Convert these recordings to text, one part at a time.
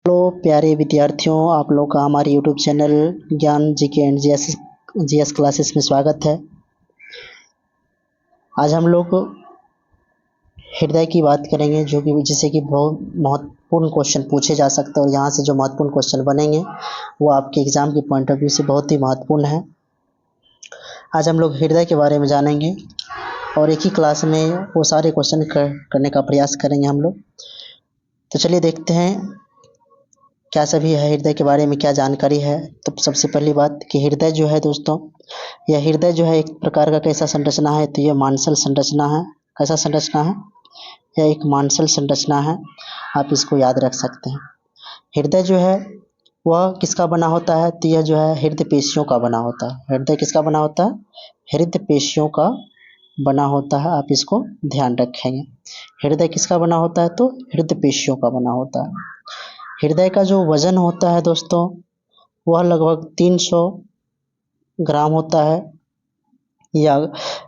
Hello प्यारे विद्यार्थियों, आप लोग का हमारे यूट्यूब चैनल ज्ञान जीके एंड जीएस क्लासेस में स्वागत है। आज हम लोग हृदय की बात करेंगे, जो कि जिससे कि बहुत महत्वपूर्ण क्वेश्चन पूछे जा सकते हैं और यहाँ से जो महत्वपूर्ण क्वेश्चन बनेंगे वो आपके एग्जाम के पॉइंट ऑफ व्यू से बहुत ही महत्वपूर्ण है। आज हम लोग हृदय के बारे में जानेंगे और एक ही क्लास में वो सारे क्वेश्चन करने का प्रयास करेंगे हम लोग। तो चलिए देखते हैं क्या सभी है, हृदय के बारे में क्या जानकारी है। तो सबसे पहली बात कि हृदय जो है दोस्तों, यह हृदय जो है एक प्रकार का कैसा संरचना है, तो यह मांसल संरचना है। कैसा संरचना है? यह एक मांसल संरचना है, आप इसको याद रख सकते हैं। हृदय जो है वह किसका बना होता है, तो यह जो है हृदय पेशियों का बना होता है। हृदय किसका बना होता है? हृदय पेशियों का बना होता है, आप इसको ध्यान रखेंगे। हृदय किसका बना होता है? तो हृदय पेशियों का बना होता है। हृदय का जो वजन होता है दोस्तों, वह लगभग 300 ग्राम होता है, या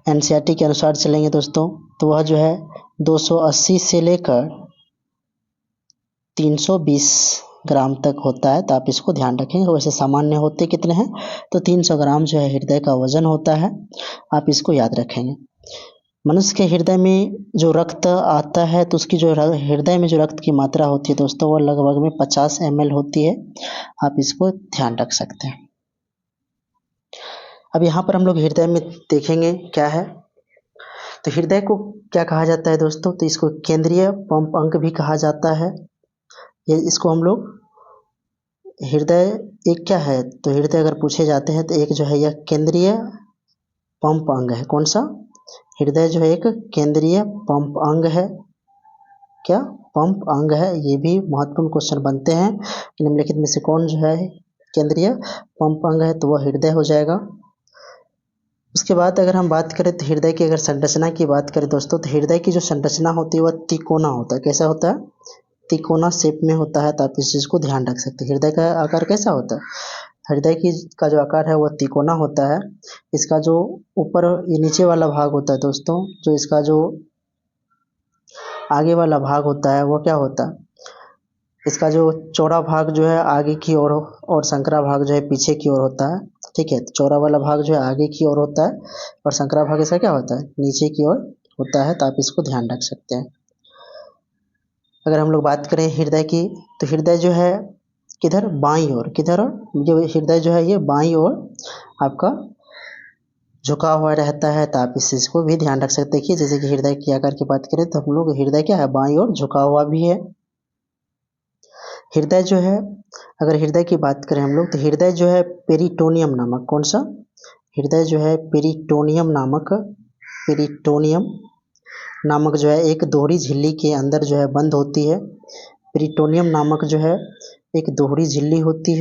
एनसीईआरटी के अनुसार चलेंगे दोस्तों तो वह जो है 280 से लेकर 320 ग्राम तक होता है। तो आप इसको ध्यान रखेंगे। वैसे सामान्य होते कितने हैं? तो 300 ग्राम जो है हृदय का वजन होता है, आप इसको याद रखेंगे। मनुष्य के हृदय में जो रक्त आता है, तो उसकी जो हृदय में जो रक्त की मात्रा होती है दोस्तों, वो लगभग में 50 ml होती है, आप इसको ध्यान रख सकते हैं। अब यहाँ पर हम लोग हृदय में देखेंगे क्या है। तो हृदय को क्या कहा जाता है दोस्तों? तो इसको केंद्रीय पंप अंग भी कहा जाता है। ये इसको हम लोग हृदय एक क्या है, तो हृदय अगर पूछे जाते हैं तो एक जो है यह केंद्रीय पंप अंग है। कौन सा? हृदय जो है एक केंद्रीय पंप अंग है। क्या पंप अंग है? ये भी महत्वपूर्ण क्वेश्चन बनते हैं। निम्नलिखित में से कौन जो है केंद्रीय पंप अंग है, तो वह हृदय हो जाएगा। उसके बाद अगर हम बात करें तो हृदय की अगर संरचना की बात करें दोस्तों, तो हृदय की जो संरचना होती है वह तिकोना होता है। कैसा होता है? तिकोना शेप में होता है, तो आप इस चीज़ को ध्यान रख सकते हैं। हृदय का आकार कैसा होता है? हृदय की का जो आकार है वह तिकोना होता है। इसका जो ऊपर ये नीचे वाला भाग होता है दोस्तों, जो इसका जो आगे वाला भाग होता है वो क्या होता है? इसका जो चौड़ा भाग जो है आगे की ओर और संकरा भाग जो है पीछे की ओर होता है। ठीक है, तो चौड़ा वाला भाग जो है आगे की ओर होता है और संकरा भाग इसका क्या होता है? नीचे की ओर होता है, तो आप इसको ध्यान रख सकते हैं। अगर हम लोग बात करें हृदय की, तो हृदय जो है किधर? बाईं ओर। किधर? जो हृदय जो है ये बाईं ओर आपका झुका हुआ रहता है, तो आप इस चीज़ को भी ध्यान रख सकते हैं। जैसे कि हृदय की आकार की बात करें तो हम लोग हृदय क्या है? बाईं ओर झुका हुआ भी है। हृदय जो है, अगर हृदय की बात करें हम लोग, तो हृदय जो है पेरिटोनियम नामक, कौन सा? हृदय जो है पेरिटोनियम नामक जो है एक दोहरी झिल्ली के अंदर जो है बंद होती है। पेरिटोनियम नामक जो है एक दोहरी झिल्ली होती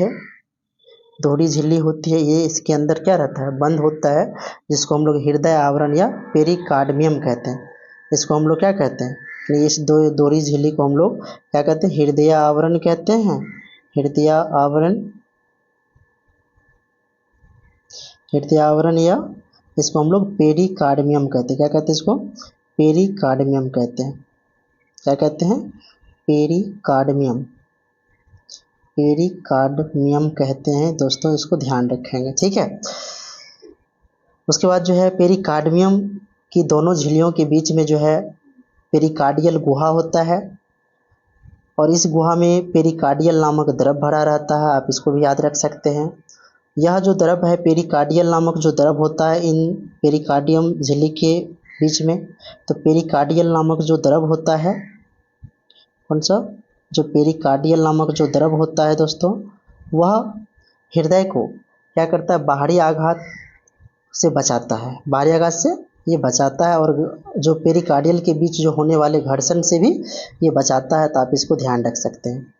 है। ये इसके अंदर क्या रहता है? बंद होता है, जिसको हम लोग हृदय आवरण या पेरिकार्डियम कहते हैं। इसको हम लोग क्या कहते हैं? इस दोहरी झिल्ली को हम लोग क्या कहते हैं? हृदय आवरण कहते हैं। हृदय आवरण या इसको हम लोग पेरिकार्डियम कहते हैं। क्या कहते हैं इसको? पेरिकार्डियम कहते हैं। क्या कहते हैं? पेरिकार्डियम कहते हैं दोस्तों, इसको ध्यान रखेंगे। ठीक है, उसके बाद जो है पेरिकार्डियम की दोनों झिल्लियों के बीच में जो है पेरिकार्डियल गुहा होता है, और इस गुहा में पेरिकार्डियल नामक द्रव भरा रहता है, आप इसको भी याद रख सकते हैं। यह जो द्रव है पेरिकार्डियल नामक जो द्रव होता है इन पेरिकार्डियम झिल्ली के बीच में, तो पेरिकार्डियल नामक जो द्रव होता है, कौन सा? जो पेरिकार्डियल नामक जो द्रव होता है दोस्तों, वह हृदय को क्या करता है? बाहरी आघात से बचाता है। बाहरी आघात से ये बचाता है, और जो पेरिकार्डियल के बीच जो होने वाले घर्षण से भी ये बचाता है, तो आप इसको ध्यान रख सकते हैं।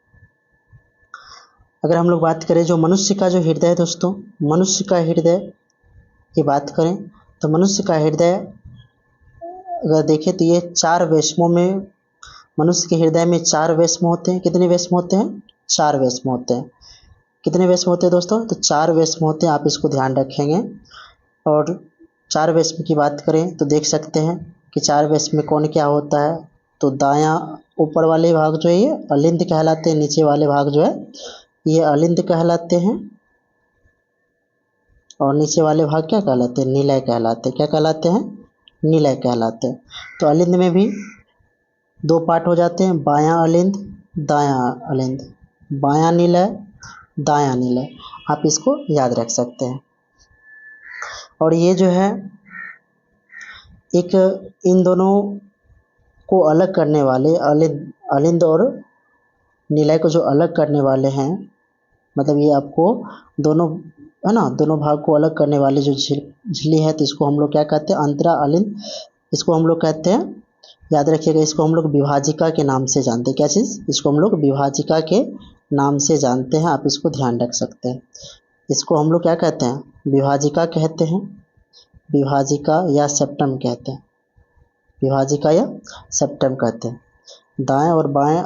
अगर हम लोग बात करें जो मनुष्य का जो हृदय है दोस्तों, मनुष्य का हृदय की बात करें तो मनुष्य का हृदय अगर देखें तो ये 4 वेश्मों में, मनुष्य के हृदय में 4 वेश्म होते हैं। कितने वेश्म होते हैं? 4 वेश्म होते हैं। कितने वेश्म होते हैं दोस्तों? तो 4 वेश्म होते हैं, आप इसको ध्यान रखेंगे। और 4 वेश्म की बात करें तो देख सकते हैं कि 4 वेश्म में कौन क्या होता है। तो दायां ऊपर वाले भाग जो है ये अलिंद कहलाते हैं, नीचे वाले भाग जो है ये अलिंद कहलाते हैं, और नीचे वाले भाग क्या कहलाते हैं, निलय कहलाते हैं। क्या कहलाते हैं, निलय कहलाते हैं। तो अलिंद में भी दो पार्ट हो जाते हैं, बायां अलिंद दायां अलिंद, बायां निलय दायां निलय, आप इसको याद रख सकते हैं। और ये जो है एक इन दोनों को अलग करने वाले अलिंद और निलय को जो अलग करने वाले हैं, मतलब ये आपको दोनों है ना, दोनों भाग को अलग करने वाली जो झिल्ली है, तो इसको हम लोग क्या कहते हैं, अंतरा अलिंद, इसको हम लोग कहते हैं, याद रखिएगा, इसको हम लोग विभाजिका के नाम से जानते हैं। क्या चीज़, इसको हम लोग विभाजिका के नाम से जानते हैं, आप इसको ध्यान रख सकते हैं। इसको हम लोग क्या कहते हैं, विभाजिका कहते हैं, विभाजिका या सेप्टम कहते हैं, विभाजिका या सेप्टम कहते हैं। दाएं और बाएं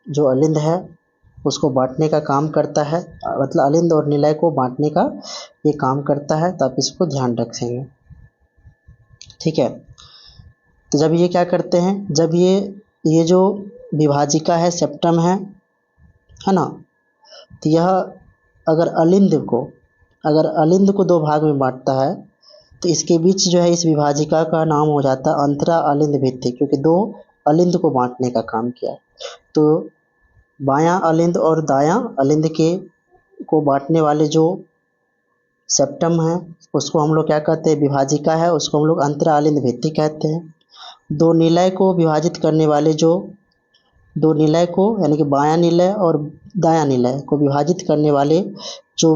जो अलिंद है उसको बांटने का काम करता है, मतलब अलिंद और निलय को बांटने का ये काम करता है, तो आप इसको ध्यान रखेंगे। ठीक है, तो जब ये क्या करते हैं, जब ये जो विभाजिका है सेप्टम है ना, तो यह अगर अलिंद को दो भाग में बांटता है, तो इसके बीच जो है इस विभाजिका का नाम हो जाता है अंतरा अलिंद भित्ति, क्योंकि दो अलिंद को बांटने का काम किया। तो बायां अलिंद और दायां अलिंद को बांटने वाले जो सेप्टम है उसको हम लोग क्या कहते हैं, विभाजिका है, उसको हम लोग अंतरा अलिंद भित्ति कहते हैं। दो निलय को विभाजित करने वाले जो दो निलय को, यानी कि बायां निलय और दायां निलय को विभाजित करने वाले जो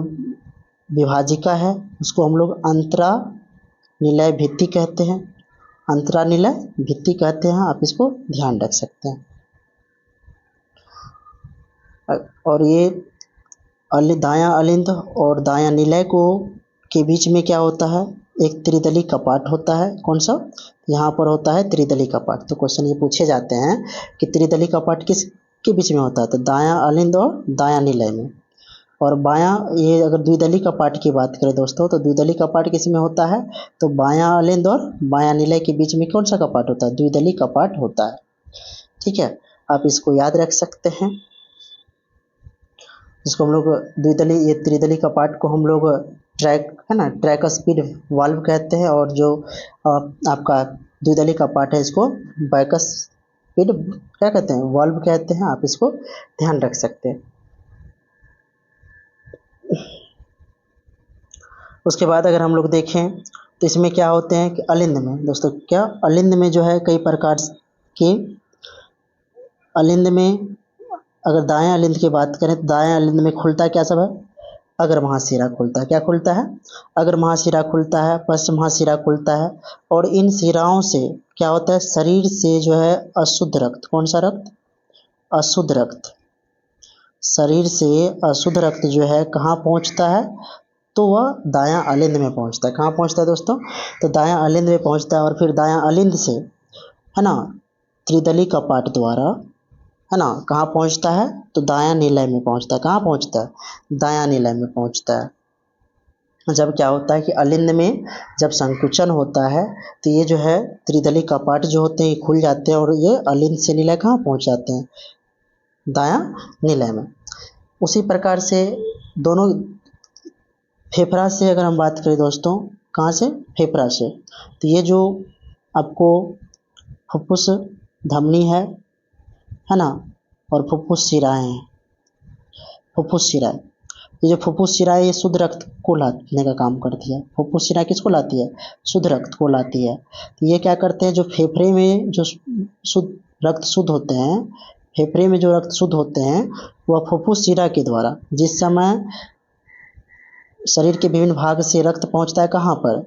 विभाजिका है उसको हम लोग अंतरा निलय भित्ति कहते हैं, अंतरा निलय भित्ति कहते हैं, आप इसको ध्यान रख सकते हैं। और ये दायां अलिंद और दायां निलय को के बीच में क्या होता है, एक त्रिदली कपाट होता है। कौन सा, यहाँ पर होता है त्रिदली कपाट। तो क्वेश्चन ये पूछे जाते हैं कि त्रिदली कपाट किस के बीच में होता है, तो दायां अलिंद और दायां निलय में। और बायां, ये अगर द्विदली कपाट की बात करें दोस्तों, तो द्विदली कपाट किस में होता है, तो बायां अलिंद और बायां निलय के बीच में कौन सा कपाट होता है, द्विदली कपाट होता है। ठीक है, आप इसको याद रख सकते हैं। जिसको हम लोग ये त्रिदली कपाट को हम लोग ट्रैक है ना, ट्रैक स्पीड वाल्व कहते हैं, और जो आपका द्विदली कपाट है इसको बैक स्पीड क्या कहते हैं, वाल्व कहते हैं, आप इसको ध्यान रख सकते हैं। उसके बाद अगर हम लोग देखें तो इसमें क्या होते हैं कि अलिंद में दोस्तों, क्या अलिंद में जो है कई प्रकार के, अलिंद में अगर दाएं अलिंद की बात करें तो दाएं अलिंद में खुलता क्या सब है, अगर महाशिरा खुलता है। क्या खुलता है, अगर महाशिरा खुलता है, पश्च महाशिरा खुलता है, और इन शिराओं से क्या होता है, शरीर से जो है अशुद्ध रक्त, कौन सा रक्त, अशुद्ध रक्त, शरीर से अशुद्ध रक्त जो है कहाँ पहुँचता है, तो वह दायां अलिंद में पहुँचता है। कहाँ पहुँचता है दोस्तों, तो दायां अलिंद में पहुँचता है, और फिर दायां अलिंद से है ना त्रिदली कपाट द्वारा है ना कहाँ पहुँचता है, तो दायां निलय में पहुँचता है। कहाँ पहुँचता है, दायां निलय में पहुँचता है। जब क्या होता है कि अलिंद में जब संकुचन होता है तो ये जो है त्रिदली कपाट जो होते हैं ये खुल जाते हैं, और ये अलिंद से निलय कहाँ पहुँच जाते हैं, दायां निलय में। उसी प्रकार से दोनों फेफड़ा से अगर हम बात करें दोस्तों, कहाँ से, फेफड़ा से, तो ये जो आपको फुफ्फुस धमनी है ना, और फुफ्फुस शिराएँ हैं, फुफ्फुस शिराएँ, ये जो फुफ्फुस शिराएँ ये शुद्ध रक्त को लाने का काम करती है। फुफ्फुस शिराएँ किसको लाती है, शुद्ध रक्त को लाती है। तो ये क्या करते हैं, जो फेफड़े में जो रक्त शुद्ध होते हैं, फेफड़े में जो रक्त शुद्ध होते हैं वह फुफ्फुस शिरा के द्वारा, जिस समय शरीर के विभिन्न भाग से रक्त पहुंचता है कहाँ पर,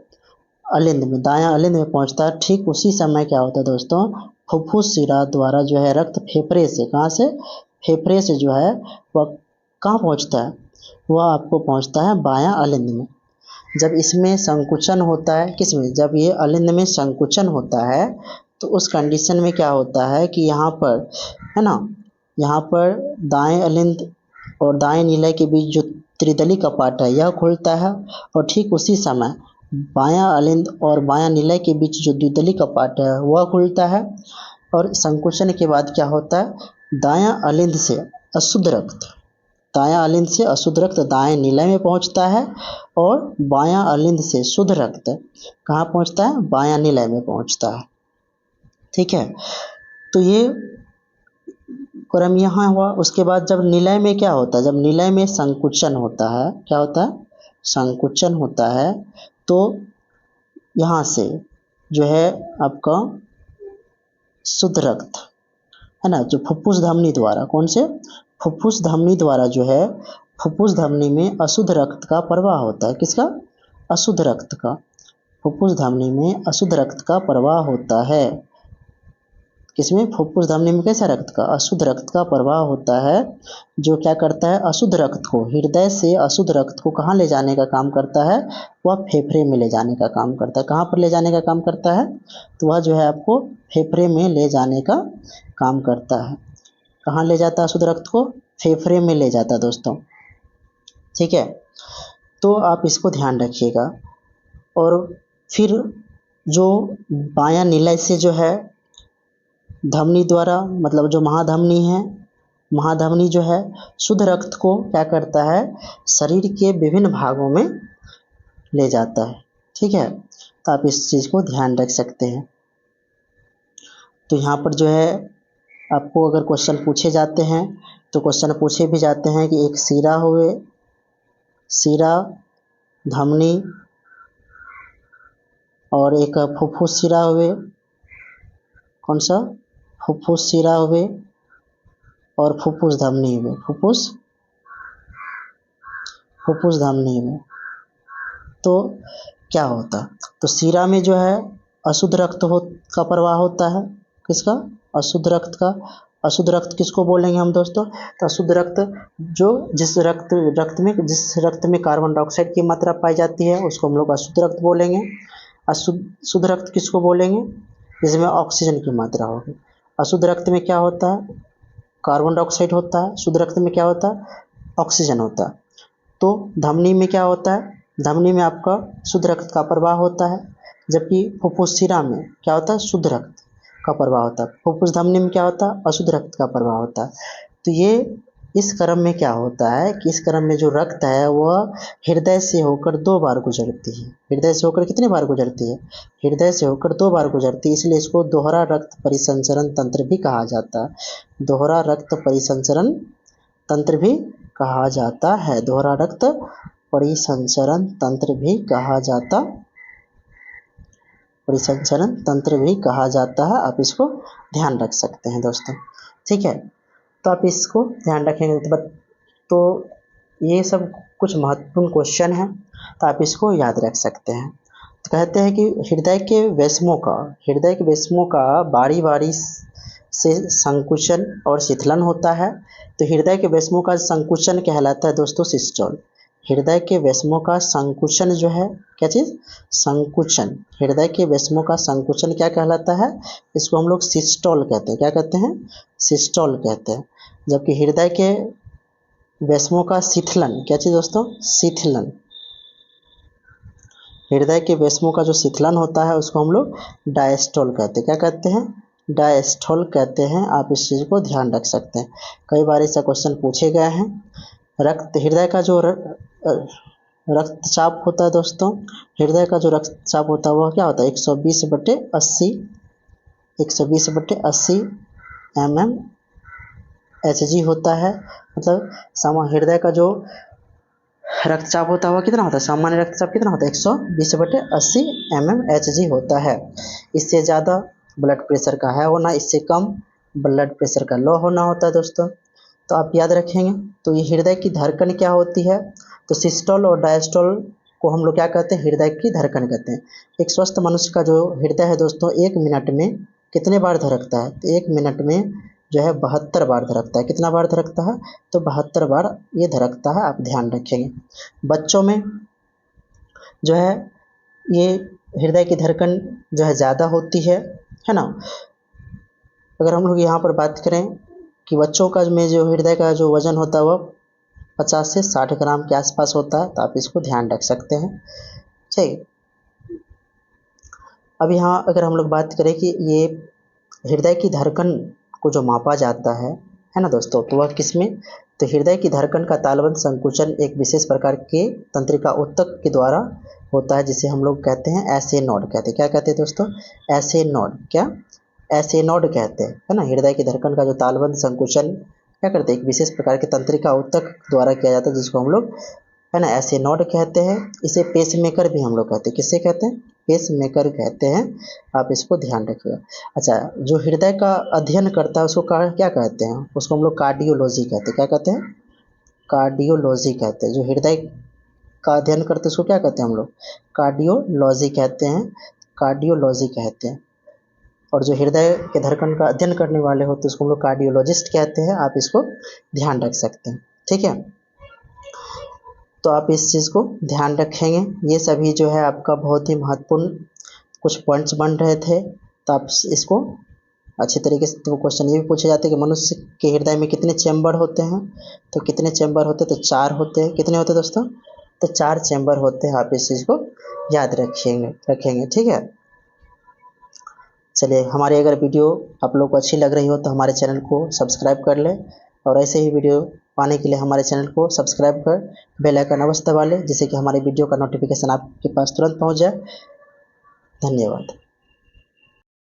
अलिंद में, दायां अलिंद में पहुंचता है। ठीक उसी समय क्या होता है दोस्तों, फुफ्फुस शिरा द्वारा जो है रक्त फेफड़े से, कहाँ से, फेफड़े से जो है वह कहाँ पहुंचता है, वह आपको पहुंचता है बायां अलिंद में। जब इसमें संकुचन होता है, किसमें, जब ये अलिंद में संकुचन होता है तो उस कंडीशन में क्या होता है कि यहाँ पर है ना, यहाँ पर दाएं अलिंद और दाएं निलय के बीच जो त्रिदली कपाट है यह खुलता है, और ठीक उसी समय बायां अलिंद और बायां निलय के बीच जो द्विदली कपाट है वह खुलता है। और संकुचन के बाद क्या होता है, दायां अलिंद से अशुद्ध रक्त, दायां अलिंद से अशुद्ध रक्त दाएं नीलय में पहुंचता है और बायां अलिंद से शुद्ध रक्त कहाँ पहुंचता है, बायां नीलय में पहुंचता है। ठीक है, तो ये क्रम यहाँ हुआ। उसके बाद जब निलय में क्या होता है, जब निलय में संकुचन होता है, क्या होता है, संकुचन होता है, तो यहाँ से जो है आपका शुद्ध रक्त है ना, जो फुफ्फुस धमनी द्वारा, कौन से, फुफ्फुस धमनी द्वारा जो है, फुफ्फुस धमनी में अशुद्ध रक्त का प्रवाह होता है। किसका, अशुद्ध रक्त का, फुफ्फुस धमनी में अशुद्ध रक्त का प्रवाह होता है। किसमें, फुफ्फुस धमनी में कैसा रक्त का, अशुद्ध रक्त का प्रवाह होता है, जो क्या करता है, अशुद्ध रक्त को, हृदय से अशुद्ध रक्त को कहाँ ले जाने का काम करता है, वह फेफड़े में ले जाने का काम करता है। कहाँ पर ले जाने का काम करता है, तो वह जो है आपको फेफड़े में ले जाने का काम करता है। कहाँ ले जाता है अशुद्ध रक्त को, फेफड़े में ले जाता है दोस्तों। ठीक है, तो आप इसको ध्यान रखिएगा। और फिर जो बायां नीलय से जो है धमनी द्वारा, मतलब जो महाधमनी है, महाधमनी जो है शुद्ध रक्त को क्या करता है, शरीर के विभिन्न भागों में ले जाता है। ठीक है, तो आप इस चीज़ को ध्यान रख सकते हैं। तो यहाँ पर जो है आपको अगर क्वेश्चन पूछे जाते हैं, तो क्वेश्चन पूछे भी जाते हैं कि एक सीरा हुए, सीरा, धमनी और एक फुफ्फुस शिरा हुए, कौन सा, फुफ्फुस शिरा हुए और फुफ्फुस धमनी हुए, फुफ्फुस धमनी हुए। तो क्या होता, तो शिरा में जो है अशुद्ध रक्त का प्रवाह होता है। किसका, अशुद्ध रक्त का। अशुद्ध रक्त किसको बोलेंगे हम दोस्तों, तो अशुद्ध रक्त जो जिस रक्त में कार्बन डाइऑक्साइड की मात्रा पाई जाती है उसको हम लोग अशुद्ध रक्त बोलेंगे। शुद्ध रक्त किसको बोलेंगे, जिसमें ऑक्सीजन की मात्रा होगी। अशुद्ध रक्त में क्या होता है, कार्बन डाइऑक्साइड होता है, शुद्ध रक्त में क्या होता है, ऑक्सीजन होता है। तो धमनी में क्या होता है, धमनी में आपका शुद्ध रक्त का प्रवाह होता है, जबकि फुफ्फुस शिरा में क्या होता है, शुद्ध रक्त का प्रवाह होता है। फुफ्फुस धमनी में क्या होता है, अशुद्ध रक्त का प्रवाह होता है। तो ये इस क्रम में क्या होता है कि इस क्रम में जो रक्त है वह हृदय से होकर 2 बार गुजरती है। हृदय से होकर कितने बार गुजरती है, हृदय से होकर 2 बार गुजरती है, इसलिए इसको दोहरा रक्त परिसंचरण तंत्र भी कहा जाता है। दोहरा रक्त परिसंचरण तंत्र भी कहा जाता है, दोहरा रक्त परिसंचरण तंत्र भी कहा जाता, परिसंचरण तंत्र भी कहा जाता है। आप इसको ध्यान रख सकते हैं दोस्तों। ठीक है, तो आप इसको ध्यान रखेंगे तो ये सब कुछ महत्वपूर्ण क्वेश्चन हैं, तो आप इसको याद रख सकते हैं। तो कहते हैं कि हृदय के वैस्मों का बारी बारी से संकुचन और शिथिलन होता है। तो हृदय के वैस्मों का संकुचन कहलाता है दोस्तों सिस्टोल। हृदय के वैस्मों का संकुचन जो है, क्या चीज़, संकुचन, हृदय के वैस्मों का संकुचन क्या कहलाता है, इसको हम लोग सिस्टोल कहते हैं। क्या कहते हैं, सिस्टोल कहते हैं। जबकि हृदय के वैस्मों का शिथिलन, क्या चीज़ दोस्तों, शिथिलन, हृदय के वैस्मों का जो शिथिलन होता है उसको हम लोग डायस्टोल कहते हैं। क्या कहते हैं, डायस्टोल कहते हैं। आप इस चीज़ को ध्यान रख सकते हैं, कई बार ऐसा क्वेश्चन पूछे गए हैं। हृदय का जो रक्तचाप होता है दोस्तों, हृदय का जो रक्तचाप होता है वह क्या होता है, 120/80, 120/80 mm Hg होता है। मतलब हृदय का जो रक्तचाप होता है वह कितना होता है, सामान्य रक्तचाप कितना होता है, 120/80 mm Hg होता है। इससे ज़्यादा ब्लड प्रेशर का हाई होना, इससे कम ब्लड प्रेशर का लो होना होता है दोस्तों। तो आप याद रखेंगे। तो ये हृदय की धड़कन क्या होती है, तो सिस्टोल और डायस्टोल को हम लोग क्या कहते हैं, हृदय की धड़कन कहते हैं। एक स्वस्थ मनुष्य का जो हृदय है दोस्तों 1 मिनट में कितने बार धड़कता है, तो 1 मिनट में जो है 72 बार धड़कता है। कितना बार धड़कता है, तो 72 बार ये धड़कता है, आप ध्यान रखेंगे। बच्चों में जो है ये हृदय की धड़कन जो है ज़्यादा होती है ना। अगर हम लोग यहाँ पर बात करें कि बच्चों का में जो हृदय का जो वजन होता है वह 50 से 60 ग्राम के आसपास होता है, तो आप इसको ध्यान रख सकते हैं। ठीक, अब यहाँ अगर हम लोग बात करें कि ये हृदय की धड़कन को जो मापा जाता है ना दोस्तों, तो वह किस में, तो हृदय की धड़कन का तालबद्ध संकुचन एक विशेष प्रकार के तंत्रिका ऊतक के द्वारा होता है, जिसे हम लोग कहते हैं ऐसे नोड कहते हैं। क्या कहते हैं दोस्तों? ऐसे नोड। क्या? ऐसे नोड कहते हैं, है ना। हृदय की धड़कन का जो तालबद्ध संकुचन क्या करते हैं, एक विशेष प्रकार के तंत्रिका ऊतक द्वारा किया जाता है, जिसको हम लोग, है ना, ऐसे नोड कहते हैं। इसे पेस मेकर भी हम लोग कहते हैं। किससे कहते हैं? पेस मेकर कहते हैं। आप इसको ध्यान रखिएगा। अच्छा, जो हृदय का अध्ययन करता है उसको क्या कहते हैं? उसको हम लोग कार्डियोलॉजी कहते हैं। क्या कहते हैं? कार्डियोलॉजी कहते हैं। जो हृदय का अध्ययन करते हैं उसको क्या कहते हैं हम लोग? कार्डियोलॉजी कहते हैं। कार्डियोलॉजी कहते हैं। और जो हृदय के धड़कन का अध्ययन करने वाले होते हैं उसको हम लोग कार्डियोलॉजिस्ट कहते हैं। आप इसको ध्यान रख सकते हैं, ठीक है। तो आप इस चीज़ को ध्यान रखेंगे। ये सभी जो है आपका बहुत ही महत्वपूर्ण कुछ पॉइंट्स बन रहे थे, तो आप इसको अच्छे तरीके से, तो क्वेश्चन ये भी पूछे जाते हैं कि मनुष्य के हृदय में कितने चैम्बर होते हैं, तो कितने चैम्बर होते हैं, तो 4 होते हैं। कितने होते हैं दोस्तों? तो 4 चैम्बर होते हैं। आप इस चीज़ को याद रखेंगे, ठीक है। चलिए, हमारी अगर वीडियो आप लोग को अच्छी लग रही हो तो हमारे चैनल को सब्सक्राइब कर लें, और ऐसे ही वीडियो पाने के लिए हमारे चैनल को सब्सक्राइब कर बेल आइकन अवश्य दबा लें, जिससे कि हमारी वीडियो का नोटिफिकेशन आपके पास तुरंत पहुंच जाए। धन्यवाद।